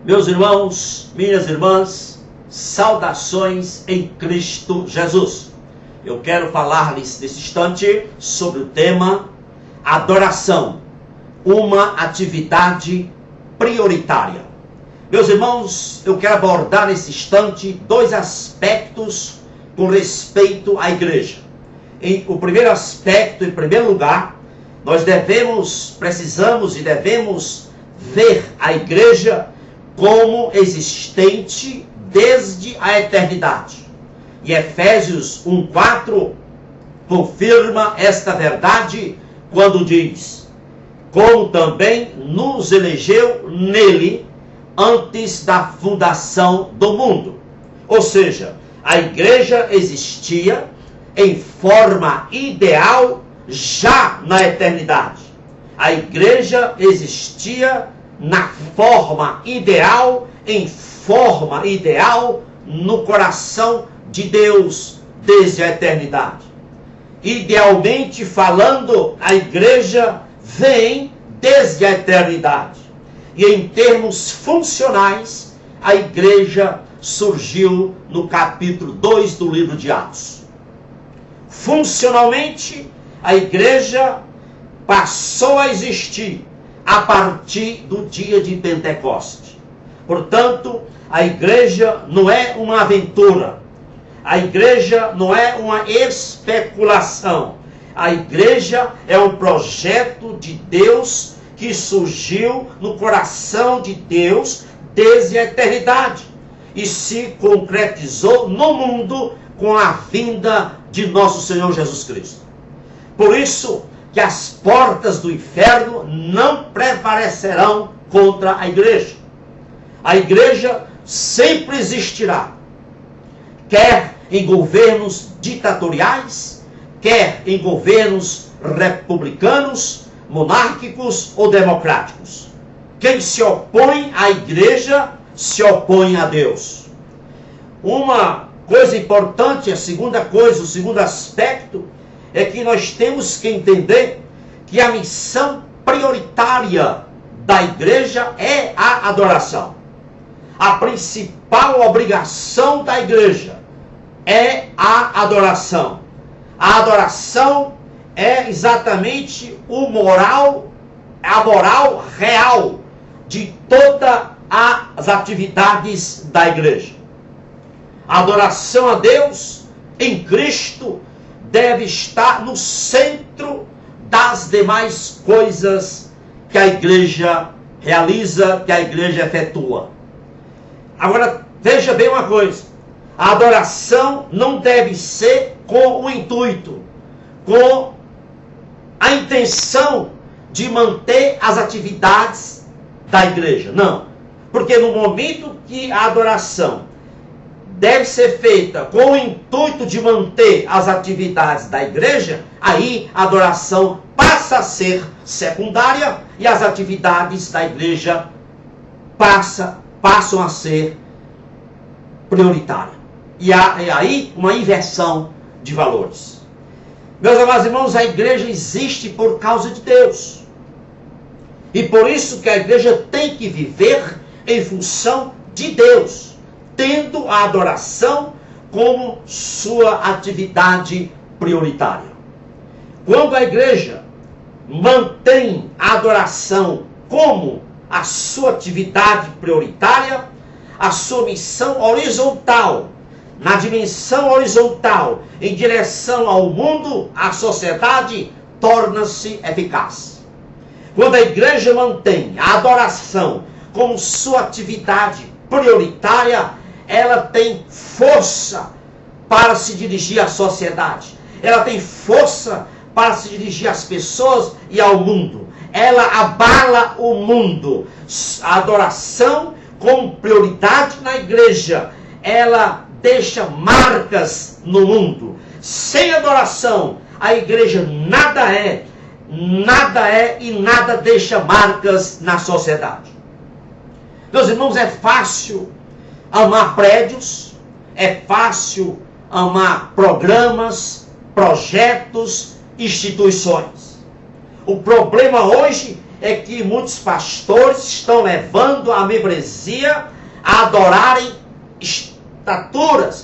Meus irmãos, minhas irmãs, saudações em Cristo Jesus. Eu quero falar-lhes nesse instante sobre o tema adoração, uma atividade prioritária. Meus irmãos, eu quero abordar nesse instante dois aspectos com respeito à igreja. O primeiro aspecto, em primeiro lugar, nós precisamos e devemos ver a igreja como existente desde a eternidade. E Efésios 1:4 confirma esta verdade quando diz: como também nos elegeu nele antes da fundação do mundo. Ou seja, a igreja existia em forma ideal já na eternidade. A igreja existia na forma ideal, em forma ideal, no coração de Deus desde a eternidade. Idealmente falando, a igreja vem desde a eternidade. E em termos funcionais, a igreja surgiu no capítulo 2 do livro de Atos. Funcionalmente, a igreja passou a existir a partir do dia de Pentecoste. Portanto, a igreja não é uma aventura. A igreja não é uma especulação. A igreja é um projeto de Deus que surgiu no coração de Deus desde a eternidade e se concretizou no mundo com a vinda de nosso Senhor Jesus Cristo. Por isso que as portas do inferno não prevalecerão contra a igreja. A igreja sempre existirá, quer em governos ditatoriais, quer em governos republicanos, monárquicos ou democráticos. Quem se opõe à igreja se opõe a Deus. Uma coisa importante, a segunda coisa, o segundo aspecto, é que nós temos que entender que a missão prioritária da igreja é a adoração. A principal obrigação da igreja é a adoração. A adoração é exatamente a moral real de todas as atividades da igreja. A adoração a Deus em Cristo deve estar no centro das demais coisas que a igreja realiza, que a igreja efetua. Agora, veja bem uma coisa: a adoração não deve ser com o intuito, com a intenção de manter as atividades da igreja. Não. Porque no momento que a adoração deve ser feita com o intuito de manter as atividades da igreja, aí a adoração passa a ser secundária e as atividades da igreja passam a ser prioritárias. E aí uma inversão de valores. Meus amados irmãos, a igreja existe por causa de Deus. E por isso que a igreja tem que viver em função de Deus, tendo a adoração como sua atividade prioritária. Quando a igreja mantém a adoração como a sua atividade prioritária, a sua missão horizontal, na dimensão horizontal, em direção ao mundo, à sociedade, torna-se eficaz. Quando a igreja mantém a adoração como sua atividade prioritária, ela tem força para se dirigir à sociedade. Ela tem força para se dirigir às pessoas e ao mundo. Ela abala o mundo. A adoração como prioridade na igreja, ela deixa marcas no mundo. Sem adoração, a igreja nada é e nada deixa marcas na sociedade. Meus irmãos, é fácil amar prédios, é fácil amar programas, projetos, instituições. O problema hoje é que muitos pastores estão levando a membresia a adorarem estruturas,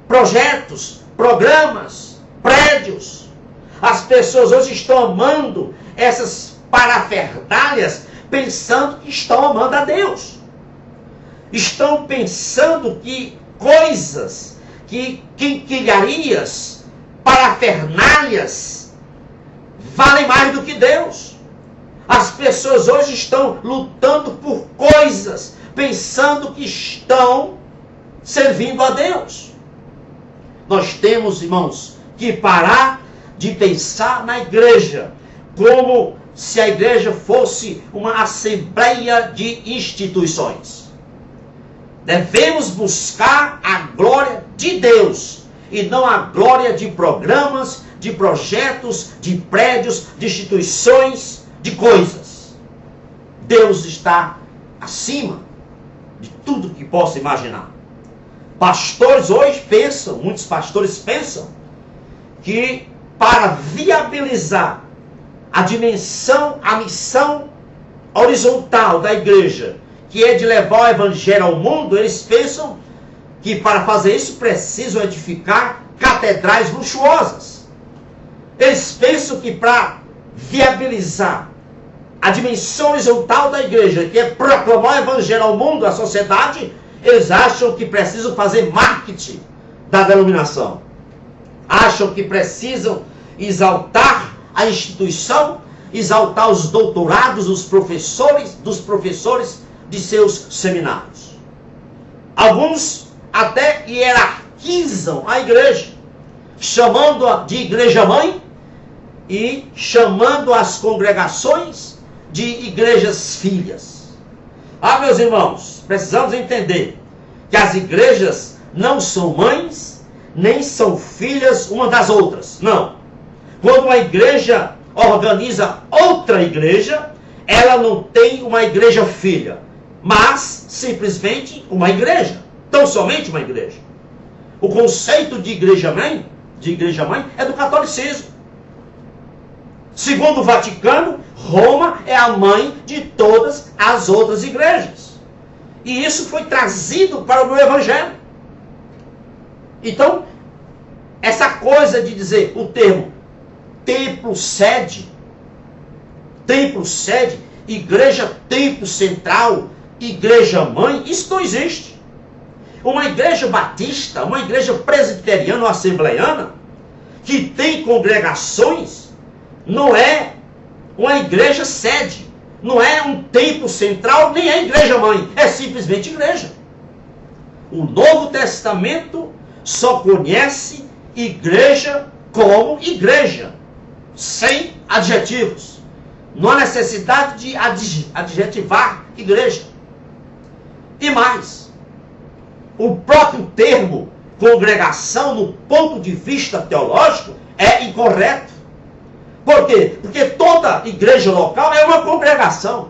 projetos, programas, prédios. As pessoas hoje estão amando essas parafernálias pensando que estão amando a Deus. Estão pensando que coisas, que quinquilharias, parafernálias valem mais do que Deus. As pessoas hoje estão lutando por coisas, pensando que estão servindo a Deus. Nós temos, irmãos, que parar de pensar na igreja como se a igreja fosse uma assembleia de instituições. Devemos buscar a glória de Deus e não a glória de programas, de projetos, de prédios, de instituições, de coisas. Deus está acima de tudo que possa imaginar. Pastores hoje pensam, muitos pastores pensam, que para viabilizar a dimensão, a missão horizontal da igreja, que é de levar o evangelho ao mundo, eles pensam que para fazer isso precisam edificar catedrais luxuosas. Eles pensam que para viabilizar a dimensão horizontal da igreja, que é proclamar o evangelho ao mundo, à sociedade, eles acham que precisam fazer marketing da denominação. Acham que precisam exaltar a instituição, exaltar os doutorados dos professores de seus seminários. Alguns até hierarquizam a igreja, chamando-a de igreja-mãe e chamando as congregações de igrejas filhas. Ah, meus irmãos, precisamos entender que as igrejas não são mães, nem são filhas uma das outras. Não. Quando uma igreja organiza outra igreja, ela não tem uma igreja filha, mas simplesmente uma igreja. Tão somente uma igreja. O conceito de igreja-mãe é do catolicismo. Segundo o Vaticano, Roma é a mãe de todas as outras igrejas. E isso foi trazido para o meu evangelho. Então, essa coisa de dizer o termo templo-sede, igreja templo central, igreja-mãe, isso não existe. Uma igreja batista, uma igreja presbiteriana ou assembleiana, que tem congregações, não é uma igreja sede, não é um templo central, nem é igreja-mãe, é simplesmente igreja. O Novo Testamento só conhece igreja como igreja, sem adjetivos. Não há necessidade de adjetivar igreja. E mais, o próprio termo congregação, no ponto de vista teológico, é incorreto. Por quê? Porque toda igreja local é uma congregação.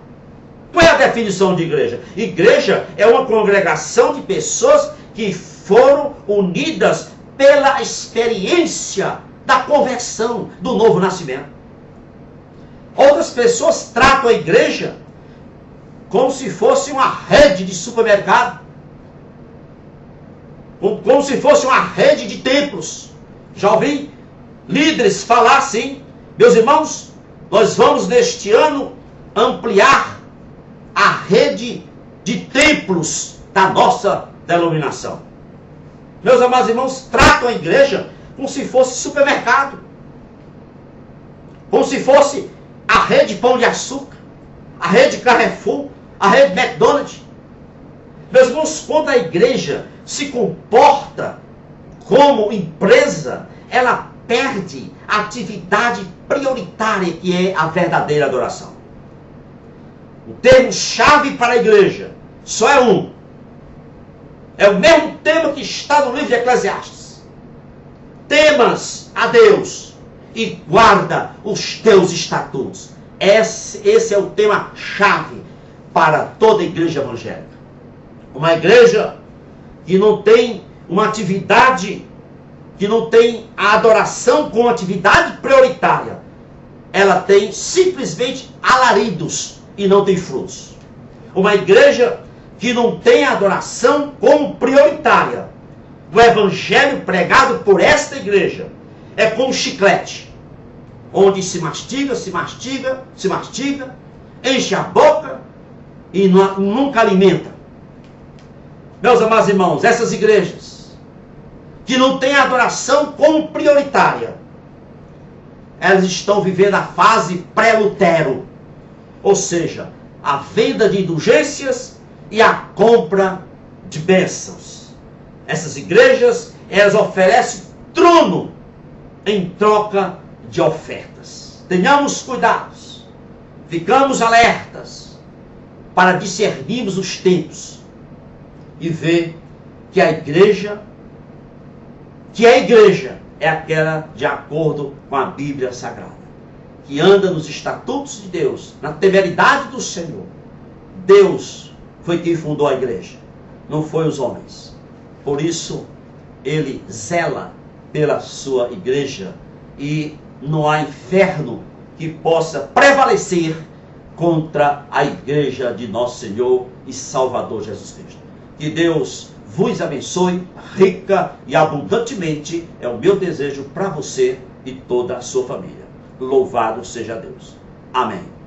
Qual é a definição de igreja? Igreja é uma congregação de pessoas que foram unidas pela experiência da conversão, do novo nascimento. Outras pessoas tratam a igreja como se fosse uma rede de supermercado, como se fosse uma rede de templos. Já ouvi líderes falar assim: meus irmãos, nós vamos neste ano ampliar a rede de templos da nossa denominação. Meus amados irmãos, tratam a igreja como se fosse supermercado, como se fosse a rede Pão de Açúcar, a rede Carrefour, a rede McDonald's. Meus irmãos, quando a igreja se comporta como empresa, ela perde a atividade prioritária, que é a verdadeira adoração. O termo-chave para a igreja só é um. É o mesmo tema que está no livro de Eclesiastes. Temas a Deus e guarda os teus estatutos. Esse é o tema-chave para toda igreja evangélica. Uma igreja que não tem uma atividade, que não tem a adoração como atividade prioritária, ela tem simplesmente alaridos e não tem frutos. Uma igreja que não tem a adoração como prioritária. O evangelho pregado por esta igreja é como chiclete, onde se mastiga, enche a boca e nunca alimenta. Meus amados irmãos, essas igrejas que não têm a adoração como prioritária, elas estão vivendo a fase pré-Lutero, ou seja, a venda de indulgências e a compra de bênçãos. Essas igrejas, elas oferecem trono em troca de ofertas. Tenhamos cuidados, ficamos alertas para discernirmos os tempos e ver que a igreja é aquela de acordo com a Bíblia Sagrada, que anda nos estatutos de Deus, na temeridade do Senhor. Deus foi quem fundou a igreja, não foi os homens. Por isso, Ele zela pela sua igreja e não há inferno que possa prevalecer contra a igreja de nosso Senhor e Salvador Jesus Cristo. Que Deus vos abençoe rica e abundantemente, é o meu desejo para você e toda a sua família. Louvado seja Deus. Amém.